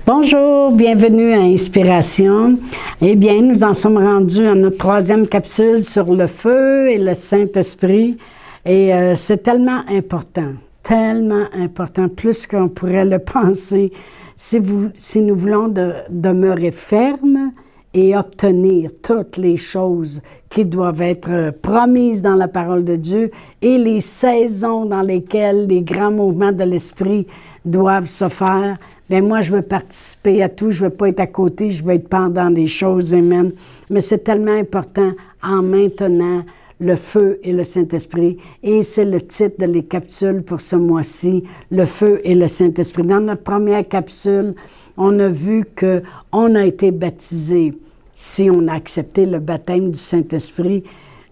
Bonjour, bienvenue à Inspiration. Eh bien, nous en sommes rendus à notre troisième capsule sur le feu et le Saint-Esprit. Et c'est tellement important, plus qu'on pourrait le penser, si nous voulons demeurer fermes et obtenir toutes les choses qui doivent être promises dans la parole de Dieu et les saisons dans lesquelles les grands mouvements de l'Esprit doivent se faire. Bien, moi, je veux participer à tout, je ne veux pas être à côté, je veux être pendant des choses, amen. Mais c'est tellement important en maintenant le feu et le Saint-Esprit. Et c'est le titre de les capsules pour ce mois-ci, le feu et le Saint-Esprit. Dans notre première capsule, on a vu qu'on a été baptisé si on a accepté le baptême du Saint-Esprit.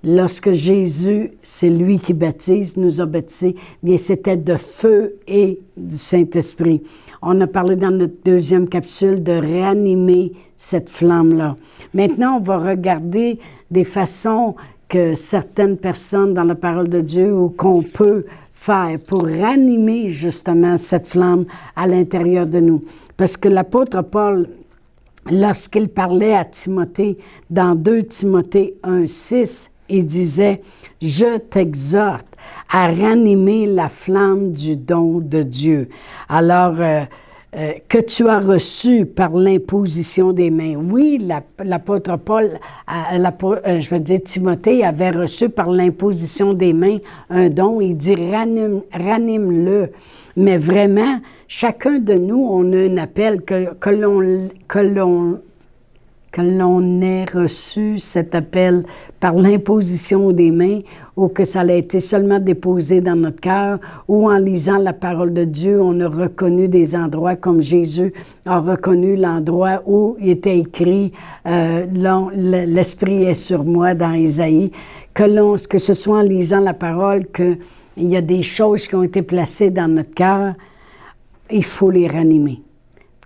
Lorsque Jésus, c'est lui qui baptise, nous a baptisés, bien c'était de feu et du Saint-Esprit. On a parlé dans notre deuxième capsule de réanimer cette flamme-là. Maintenant, on va regarder des façons que certaines personnes dans la parole de Dieu ou qu'on peut faire pour ranimer justement cette flamme à l'intérieur de nous. Parce que l'apôtre Paul, lorsqu'il parlait à Timothée, dans 2 Timothée 1,6, il disait « Je t'exhorte à ranimer la flamme du don de Dieu. » Alors, que tu as reçu par l'imposition des mains. Oui, l'apôtre Paul, je veux dire Timothée, avait reçu par l'imposition des mains un don. Il dit ranime-le. Mais vraiment, chacun de nous, on a un appel que l'on ait reçu cet appel par l'imposition des mains ou que ça a été seulement déposé dans notre cœur ou en lisant la parole de Dieu, on a reconnu des endroits comme Jésus a reconnu l'endroit où il était écrit « L'Esprit est sur moi » dans Isaïe, que ce soit en lisant la parole, qu'il y a des choses qui ont été placées dans notre cœur, il faut les ranimer.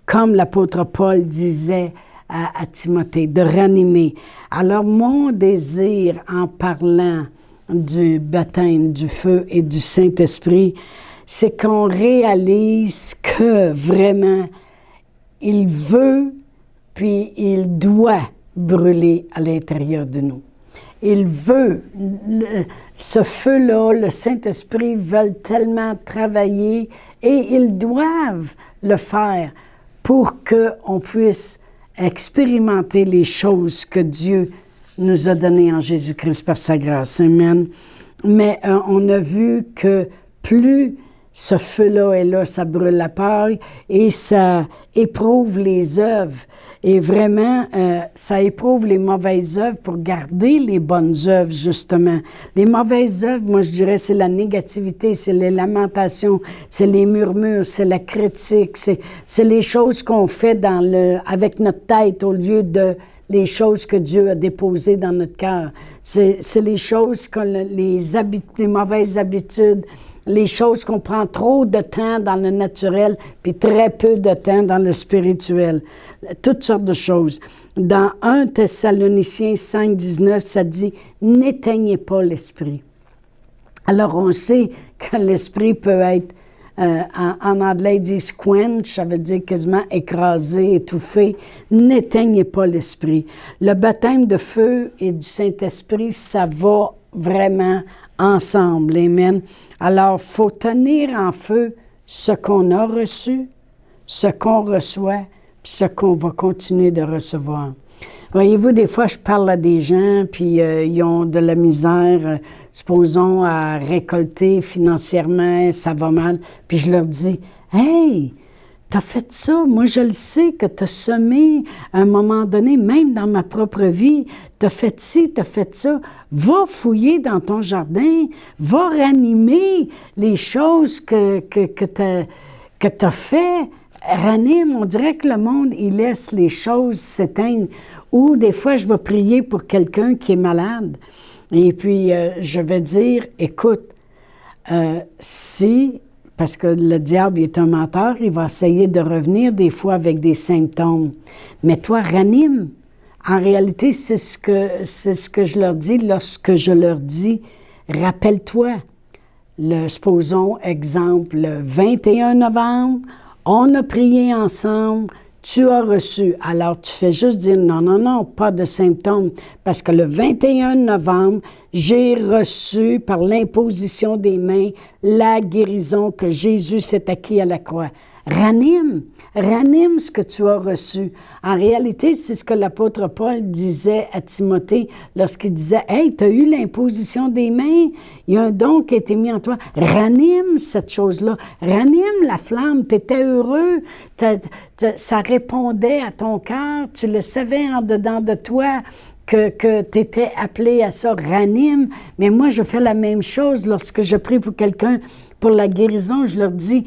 Comme l'apôtre Paul disait à Timothée, de ranimer. Alors, mon désir en parlant du baptême, du feu et du Saint-Esprit, c'est qu'on réalise que vraiment, il veut, puis il doit brûler à l'intérieur de nous. Il veut, ce feu-là, le Saint-Esprit veulent tellement travailler et ils doivent le faire pour qu'on puisse expérimenter les choses que Dieu nous a données en Jésus-Christ par sa grâce. Amen. Mais on a vu que plus ce feu-là est là, ça brûle la paille et ça éprouve les œuvres. Et vraiment, ça éprouve les mauvaises œuvres pour garder les bonnes œuvres, justement. Les mauvaises œuvres, moi, je dirais, c'est la négativité, c'est les lamentations, c'est les murmures, c'est la critique, c'est les choses qu'on fait avec notre tête au lieu de les choses que Dieu a déposées dans notre cœur. C'est les choses, les mauvaises habitudes, les choses qu'on prend trop de temps dans le naturel, puis très peu de temps dans le spirituel. Toutes sortes de choses. Dans 1 Thessaloniciens 5, 19, ça dit « N'éteignez pas l'esprit ». Alors, on sait que l'esprit peut être, en anglais, ils disent « quench », ça veut dire quasiment écrasé, étouffé. N'éteignez pas l'esprit. Le baptême de feu et du Saint-Esprit, ça va vraiment ensemble. Amen. Alors, il faut tenir en feu ce qu'on a reçu, ce qu'on reçoit, puis ce qu'on va continuer de recevoir. Voyez-vous, des fois, je parle à des gens, puis ils ont de la misère, supposons, à récolter financièrement, ça va mal, puis je leur dis « Hey, t'as fait ça, moi je le sais que t'as semé à un moment donné, même dans ma propre vie, t'as fait ci, t'as fait ça, va fouiller dans ton jardin, va ranimer les choses que t'as fait, ranime. » On dirait que le monde, il laisse les choses s'éteindre. Ou des fois, je vais prier pour quelqu'un qui est malade. Et puis, je vais dire, écoute, parce que le diable est un menteur, il va essayer de revenir des fois avec des symptômes. Mais toi, ranime. En réalité, c'est ce que je leur dis lorsque je leur dis, rappelle-toi, supposons, exemple, le 21 novembre, on a prié ensemble, tu as reçu. Alors, tu fais juste dire non, non, non, pas de symptômes. Parce que le 21 novembre, j'ai reçu par l'imposition des mains la guérison que Jésus s'est acquis à la croix. Ranime ce que tu as reçu. En réalité, c'est ce que l'apôtre Paul disait à Timothée lorsqu'il disait « Hey, tu as eu l'imposition des mains, il y a un don qui a été mis en toi. Ranime cette chose-là. Ranime la flamme. Tu étais heureux. Ça répondait à ton cœur. Tu le savais en dedans de toi. Que tu étais appelé à ça, ranime. Mais moi, je fais la même chose lorsque je prie pour quelqu'un pour la guérison. Je leur dis,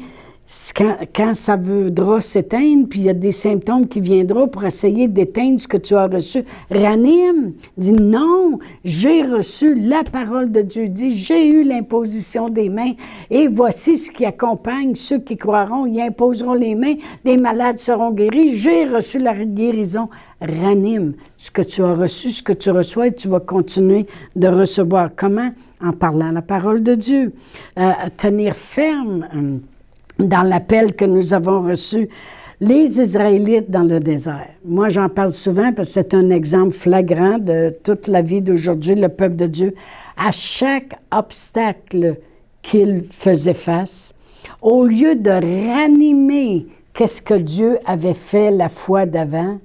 quand ça voudra s'éteindre, puis il y a des symptômes qui viendront pour essayer d'éteindre ce que tu as reçu, ranime. Dis non, j'ai reçu la parole de Dieu. Dis, j'ai eu l'imposition des mains. Et voici ce qui accompagne ceux qui croiront. Ils imposeront les mains, les malades seront guéris. J'ai reçu la guérison. Ranime ce que tu as reçu, ce que tu reçois, et tu vas continuer de recevoir. Comment? En parlant la parole de Dieu. Tenir ferme dans l'appel que nous avons reçu. Les Israélites dans le désert. Moi, j'en parle souvent parce que c'est un exemple flagrant de toute la vie d'aujourd'hui, le peuple de Dieu. À chaque obstacle qu'ils faisaient face, au lieu de ranimer qu'est-ce que Dieu avait fait la fois d'avant,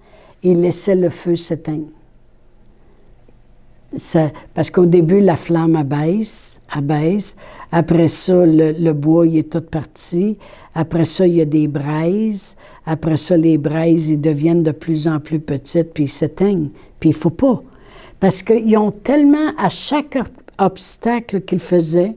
il laissait le feu s'éteindre. Parce qu'au début, la flamme abaisse. Après ça, le bois, il est tout parti. Après ça, il y a des braises. Après ça, les braises, ils deviennent de plus en plus petites, puis ils s'éteignent. Puis il ne faut pas. Parce qu'ils ont tellement, à chaque obstacle qu'ils faisaient,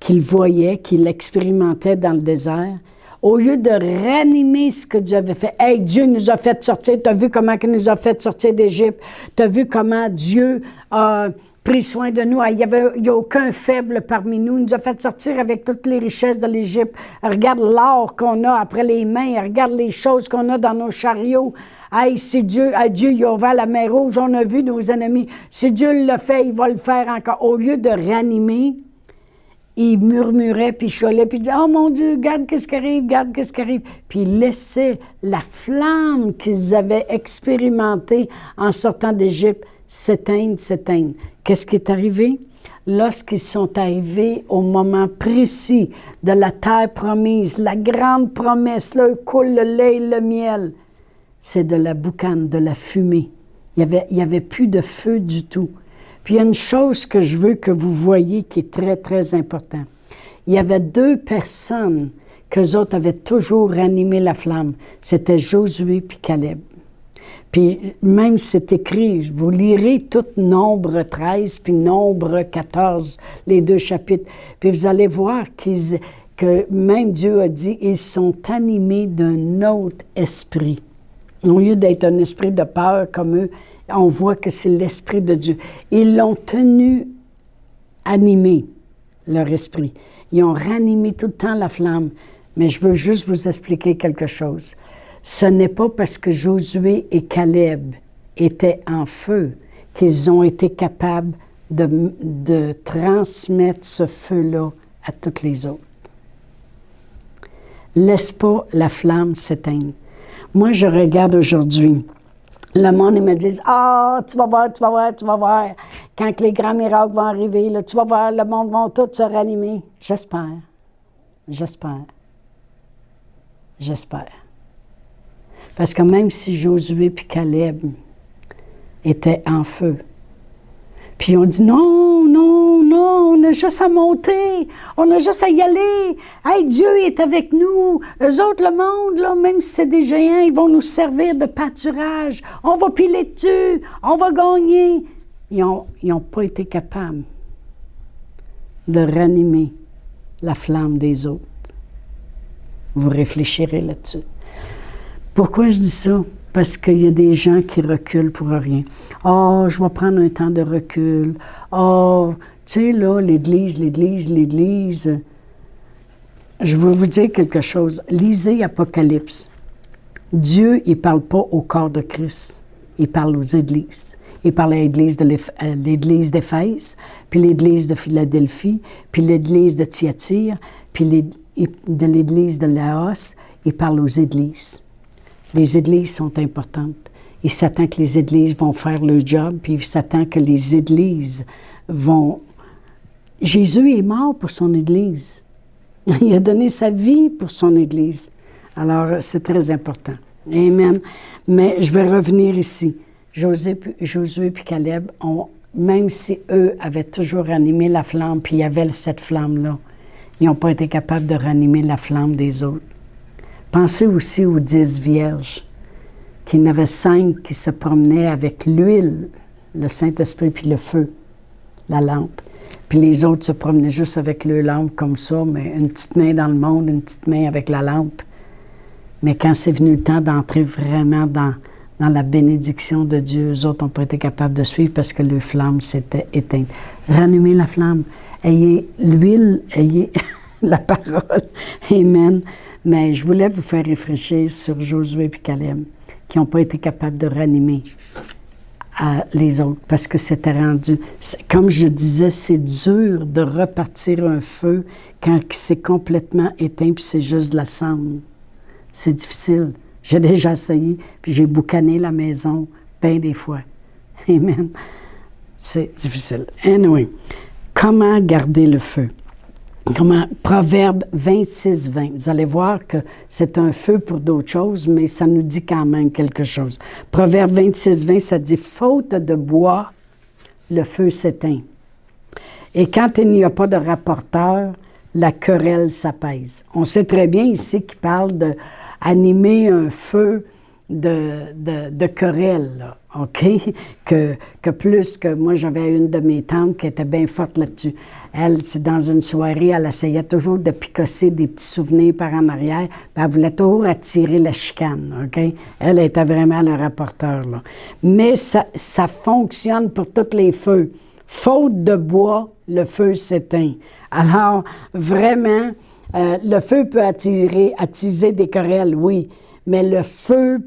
qu'ils voyaient, qu'ils expérimentaient dans le désert, au lieu de ranimer ce que Dieu avait fait. « Hey, Dieu nous a fait sortir. Tu as vu comment il nous a fait sortir d'Égypte. Tu as vu comment Dieu a pris soin de nous. Il n'y a aucun faible parmi nous. Il nous a fait sortir avec toutes les richesses de l'Égypte. Regarde l'or qu'on a après les mains. Regarde les choses qu'on a dans nos chariots. Hey, c'est Dieu. Dieu, il a ouvert la mer Rouge. On a vu nos ennemis. Si Dieu l'a fait, il va le faire encore. » Au lieu de ranimer, il murmurait, puis chialait, puis il disait « Oh mon Dieu, regarde qu'est-ce qui arrive, regarde qu'est-ce qui arrive. » Puis il laissait la flamme qu'ils avaient expérimentée en sortant d'Égypte s'éteindre. Qu'est-ce qui est arrivé? Lorsqu'ils sont arrivés au moment précis de la terre promise, la grande promesse, là où coule le lait et le miel, c'est de la boucane, de la fumée. Il y avait plus de feu du tout. Puis il y a une chose que je veux que vous voyez qui est très, très importante. Il y avait 2 personnes qu'eux autres avaient toujours ranimé la flamme. C'était Josué puis Caleb. Puis même c'est écrit, vous lirez tout Nombre 13 puis Nombre 14, les 2 chapitres, puis vous allez voir que même Dieu a dit, ils sont animés d'un autre esprit. Au lieu d'être un esprit de peur comme eux, on voit que c'est l'Esprit de Dieu. Ils l'ont tenu animé, leur esprit. Ils ont ranimé tout le temps la flamme. Mais je veux juste vous expliquer quelque chose. Ce n'est pas parce que Josué et Caleb étaient en feu qu'ils ont été capables de transmettre ce feu-là à toutes les autres. Laisse pas la flamme s'éteindre. Moi, je regarde aujourd'hui. Le monde, ils me disent « Ah, tu vas voir. Quand les grands miracles vont arriver, là, tu vas voir, le monde va tout se ranimer. » J'espère. Parce que même si Josué puis Caleb étaient en feu, puis on dit « Non, on a juste à monter, on a juste à y aller. Hey, Dieu est avec nous. Eux autres, le monde, là, même si c'est des géants, ils vont nous servir de pâturage. On va piler dessus, on va gagner. » Ils n'ont pas été capables de ranimer la flamme des autres. Vous réfléchirez là-dessus. Pourquoi je dis ça? Parce qu'il y a des gens qui reculent pour rien. « Oh, je vais prendre un temps de recul. Oh, tu sais, là, l'Église. » Je veux vous dire quelque chose. Lisez Apocalypse. Dieu, il ne parle pas au corps de Christ. Il parle aux églises. Il parle à l'Église d'Éphèse, puis l'Église de Philadelphie, puis l'Église de Thyatire, puis de l'Église de Laos. Il parle aux églises. Les églises sont importantes. Il s'attend que les églises vont faire le job, puis il s'attend que les églises vont... Jésus est mort pour son église. Il a donné sa vie pour son église. Alors, c'est très important. Amen. Mais je vais revenir ici. Josué puis Caleb, même si eux avaient toujours ranimé la flamme, puis il y avait cette flamme-là, ils n'ont pas été capables de ranimer la flamme des autres. Pensez aussi aux 10 vierges, qu'il y en avait 5 qui se promenaient avec l'huile, le Saint-Esprit, puis le feu, la lampe. Puis les autres se promenaient juste avec le lampe comme ça, mais une petite main dans le monde, une petite main avec la lampe. Mais quand c'est venu le temps d'entrer vraiment dans la bénédiction de Dieu, eux autres n'ont pas été capables de suivre parce que le flamme s'était éteinte. Rallumez la flamme. Ayez l'huile, ayez la parole. Amen. Mais je voulais vous faire réfléchir sur Josué et Caleb, qui n'ont pas été capables de ranimer les autres, parce que c'était rendu... Comme je disais, c'est dur de repartir un feu quand c'est complètement éteint, puis c'est juste de la cendre. C'est difficile. J'ai déjà essayé, puis j'ai boucané la maison bien des fois. Amen. C'est difficile. Anyway, comment garder le feu? Proverbe 26, 20. Vous allez voir que c'est un feu pour d'autres choses, mais ça nous dit quand même quelque chose. Proverbe 26, 20, ça dit « Faute de bois, le feu s'éteint. Et quand il n'y a pas de rapporteur, la querelle s'apaise. » On sait très bien ici qu'il parle d'animer un feu de querelle, là, OK? Que plus que moi, j'avais une de mes tantes qui était bien forte là-dessus. Elle, c'est dans une soirée, elle essayait toujours de picosser des petits souvenirs par en arrière, puis elle voulait toujours attirer la chicane, OK? Elle était vraiment le rapporteur, là. Mais ça fonctionne pour tous les feux. Faute de bois, le feu s'éteint. Alors, vraiment, le feu peut attiser des querelles, oui, mais le feu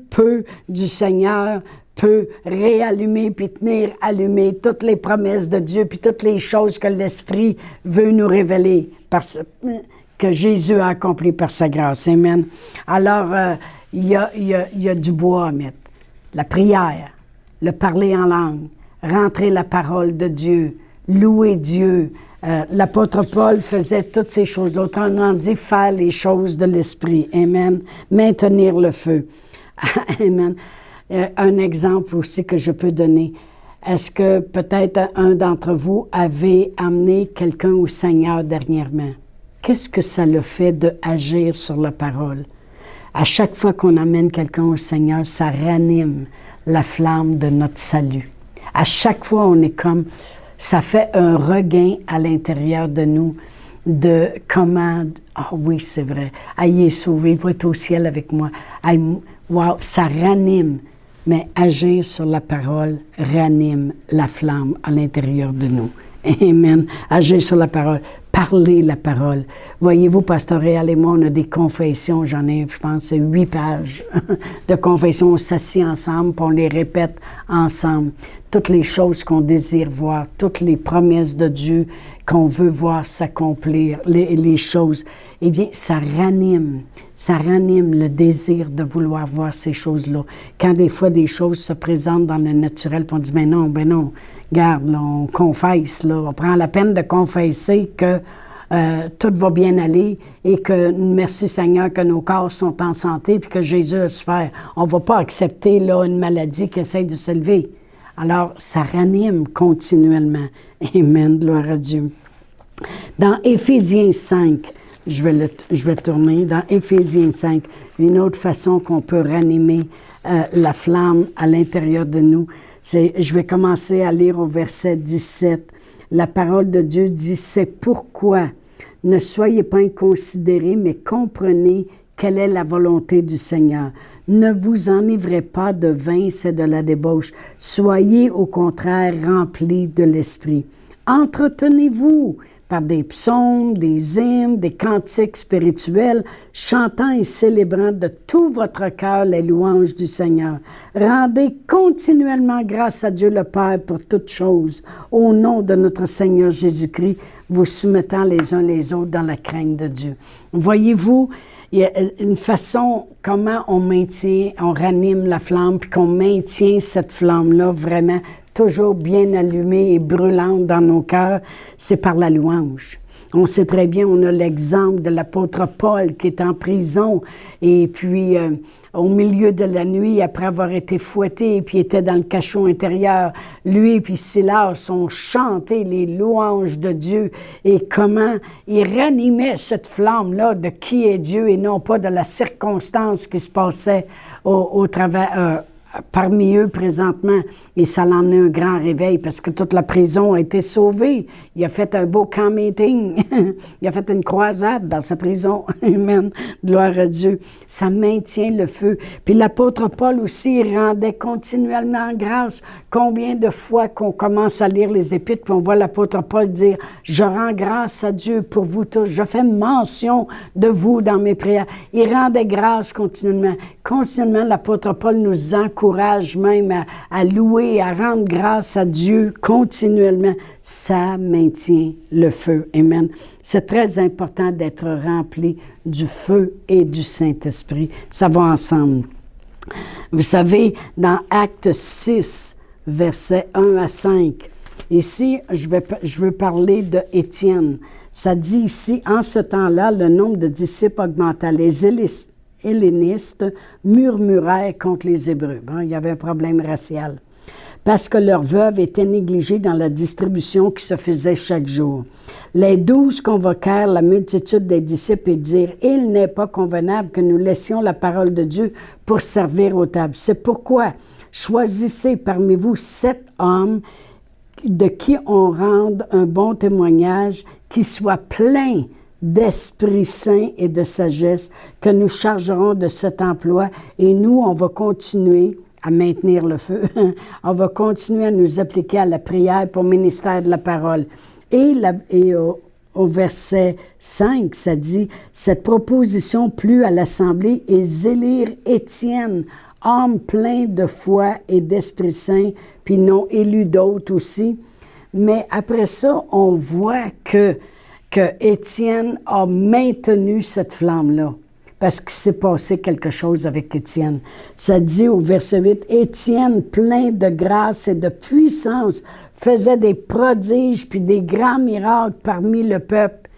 du Seigneur peut réallumer puis tenir allumé toutes les promesses de Dieu puis toutes les choses que l'Esprit veut nous révéler, que Jésus a accompli par sa grâce. Amen. Alors, il y a du bois à mettre. La prière, le parler en langue, rentrer la parole de Dieu, louer Dieu. L'apôtre Paul faisait toutes ces choses-là. Autrement dit, faire les choses de l'Esprit. Amen. Maintenir le feu. Amen. Un exemple aussi que je peux donner. Est-ce que peut-être un d'entre vous avait amené quelqu'un au Seigneur dernièrement? Qu'est-ce que ça le fait d'agir sur la parole? À chaque fois qu'on amène quelqu'un au Seigneur, ça ranime la flamme de notre salut. À chaque fois, on est comme... Ça fait un regain à l'intérieur de nous de comment... Ah oui, c'est vrai. Ah, il est sauvé, il va être au ciel avec moi. Ah, wow, ça ranime. Mais agir sur la parole ranime la flamme à l'intérieur de nous. Amen. Agir sur la parole. Parler la parole. Voyez-vous, Pasteur Réal et moi, on a des confessions. J'en ai, je pense, 8 pages de confessions. On s'assied ensemble, puis on les répète ensemble. Toutes les choses qu'on désire voir, toutes les promesses de Dieu qu'on veut voir s'accomplir, les choses, eh bien, ça ranime le désir de vouloir voir ces choses-là. Quand des fois, des choses se présentent dans le naturel, puis on dit, ben non, regarde, là, on confesse, là, on prend la peine de confesser que tout va bien aller et que, merci Seigneur, que nos corps sont en santé puis que Jésus a souffert. On ne va pas accepter là, une maladie qui essaie de s'élever. Alors, ça ranime continuellement. Amen, gloire à Dieu. Dans Éphésiens 5, je vais tourner, dans Éphésiens 5, une autre façon qu'on peut ranimer la flamme à l'intérieur de nous, je vais commencer à lire au verset 17. La parole de Dieu dit, « C'est pourquoi ne soyez pas inconsidérés, mais comprenez quelle est la volonté du Seigneur. Ne vous enivrez pas de vin, c'est de la débauche. Soyez au contraire remplis de l'Esprit. Entretenez-vous par des psaumes, des hymnes, des cantiques spirituels, chantant et célébrant de tout votre cœur les louanges du Seigneur. Rendez continuellement grâce à Dieu le Père pour toutes choses, au nom de notre Seigneur Jésus-Christ, vous soumettant les uns les autres dans la crainte de Dieu. » Voyez-vous, il y a une façon, comment on maintient, on ranime la flamme, puis qu'on maintient cette flamme-là vraiment toujours bien allumée et brûlante dans nos cœurs, c'est par la louange. On sait très bien, on a l'exemple de l'apôtre Paul qui est en prison et puis au milieu de la nuit, après avoir été fouetté, puis était dans le cachot intérieur, lui et puis Silas ont chanté les louanges de Dieu et comment ils ranimaient cette flamme-là de qui est Dieu et non pas de la circonstance qui se passait au travers parmi eux présentement, et ça l'a emmené un grand réveil parce que toute la prison a été sauvée. Il a fait un beau camp meeting. Il a fait une croisade dans sa prison. Amen. Gloire à Dieu. Ça maintient le feu. Puis l'apôtre Paul aussi rendait continuellement grâce. Combien de fois qu'on commence à lire les Épîtres, puis on voit l'apôtre Paul dire « Je rends grâce à Dieu pour vous tous. Je fais mention de vous dans mes prières. » Il rendait grâce continuellement. Continuellement, l'apôtre Paul nous encourage même à louer, à rendre grâce à Dieu continuellement. Ça maintient le feu. Amen. C'est très important d'être rempli du feu et du Saint-Esprit. Ça va ensemble. Vous savez, dans Actes 6, versets 1 à 5, ici, je veux parler de Étienne. Ça dit ici, en ce temps-là, le nombre de disciples augmenta. Les hellénistes murmurèrent contre les Hébreux. Bon, il y avait un problème racial. Parce que leurs veuves étaient négligées dans la distribution qui se faisait chaque jour. Les 12 convoquèrent la multitude des disciples et dirent « Il n'est pas convenable que nous laissions la parole de Dieu pour servir aux tables. C'est pourquoi choisissez parmi vous 7 hommes de qui on rende un bon témoignage, qui soient pleins d'Esprit Saint et de sagesse, que nous chargerons de cet emploi et nous, on va continuer à maintenir le feu. On va continuer à nous appliquer à la prière pour le ministère de la parole. Et au verset 5, ça dit « Cette proposition plut à l'Assemblée et ils élirent Étienne, homme plein de foi et d'Esprit Saint, puis ils n'ont élu d'autres aussi. » Mais après ça, on voit que Étienne a maintenu cette flamme-là. Parce qu'il s'est passé quelque chose avec Étienne. Ça dit au verset 8, « Étienne, plein de grâce et de puissance, faisait des prodiges puis des grands miracles parmi le peuple. »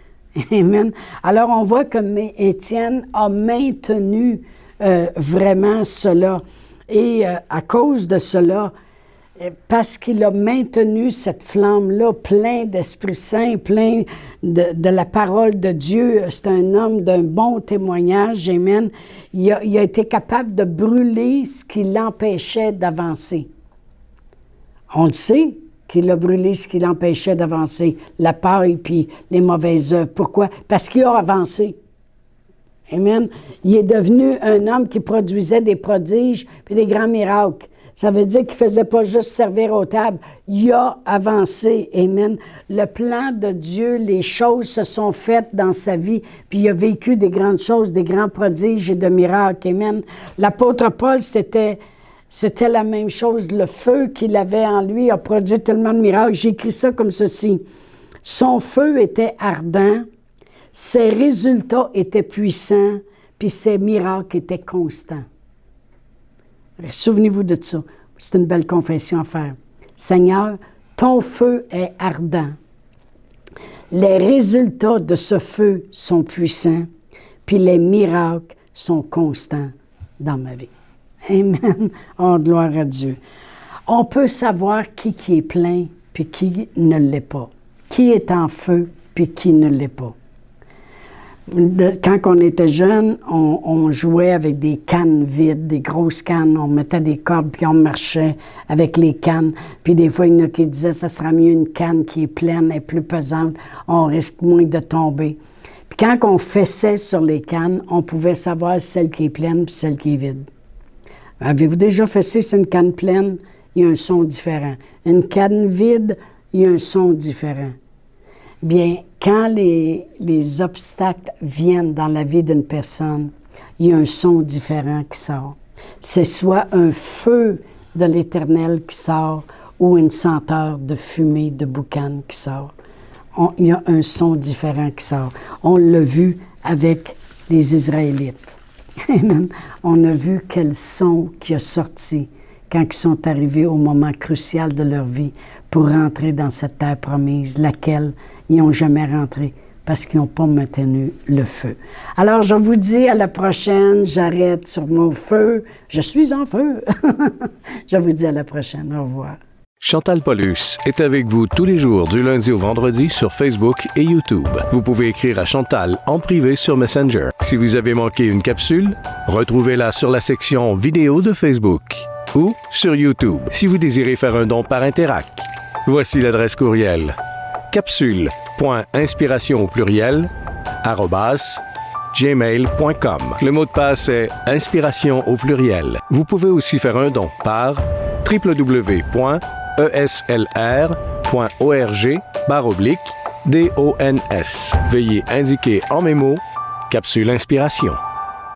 Amen. Alors, on voit que Étienne a maintenu vraiment cela. Et à cause de cela, parce qu'il a maintenu cette flamme-là, plein d'Esprit Saint, plein de la parole de Dieu. C'est un homme d'un bon témoignage, amen. Il a été capable de brûler ce qui l'empêchait d'avancer. On le sait qu'il a brûlé ce qui l'empêchait d'avancer, la paille puis les mauvaises œuvres. Pourquoi? Parce qu'il a avancé. Amen. Il est devenu un homme qui produisait des prodiges puis des grands miracles. Ça veut dire qu'il ne faisait pas juste servir aux tables. Il a avancé. Amen. Le plan de Dieu, les choses se sont faites dans sa vie, puis il a vécu des grandes choses, des grands prodiges et de miracles. Amen. L'apôtre Paul, c'était la même chose. Le feu qu'il avait en lui a produit tellement de miracles. J'ai écrit ça comme ceci. Son feu était ardent, ses résultats étaient puissants, puis ses miracles étaient constants. Souvenez-vous de ça. C'est une belle confession à faire. Seigneur, ton feu est ardent. Les résultats de ce feu sont puissants, puis les miracles sont constants dans ma vie. Amen. Oh, gloire à Dieu. On peut savoir qui est plein, puis qui ne l'est pas. Qui est en feu, puis qui ne l'est pas. Quand on était jeune, on jouait avec des cannes vides, des grosses cannes. On mettait des cordes, puis on marchait avec les cannes. Puis des fois, il y en a qui disaient, ça sera mieux une canne qui est pleine et plus pesante. On risque moins de tomber. Puis quand on fessait sur les cannes, on pouvait savoir celle qui est pleine puis celle qui est vide. Avez-vous déjà fessé sur une canne pleine? Il y a un son différent. Une canne vide, il y a un son différent. Bien, quand les obstacles viennent dans la vie d'une personne, il y a un son différent qui sort. C'est soit un feu de l'Éternel qui sort ou une senteur de fumée de boucan qui sort. Il y a un son différent qui sort. On l'a vu avec les Israélites. Amen. On a vu quel son qui a sorti quand ils sont arrivés au moment crucial de leur vie pour rentrer dans cette terre promise, laquelle ils n'ont jamais rentré parce qu'ils n'ont pas maintenu le feu. Alors, je vous dis à la prochaine. J'arrête sur mon feu. Je suis en feu. Je vous dis à la prochaine. Au revoir. Chantal Paulus est avec vous tous les jours du lundi au vendredi sur Facebook et YouTube. Vous pouvez écrire à Chantal en privé sur Messenger. Si vous avez manqué une capsule, retrouvez-la sur la section vidéo de Facebook ou sur YouTube si vous désirez faire un don par Interac. Voici l'adresse courriel capsule.inspiration@gmail.com. Le mot de passe est inspiration au pluriel. Vous pouvez aussi faire un don par www.eslr.org/dons. Veuillez indiquer en mémo Capsule Inspiration.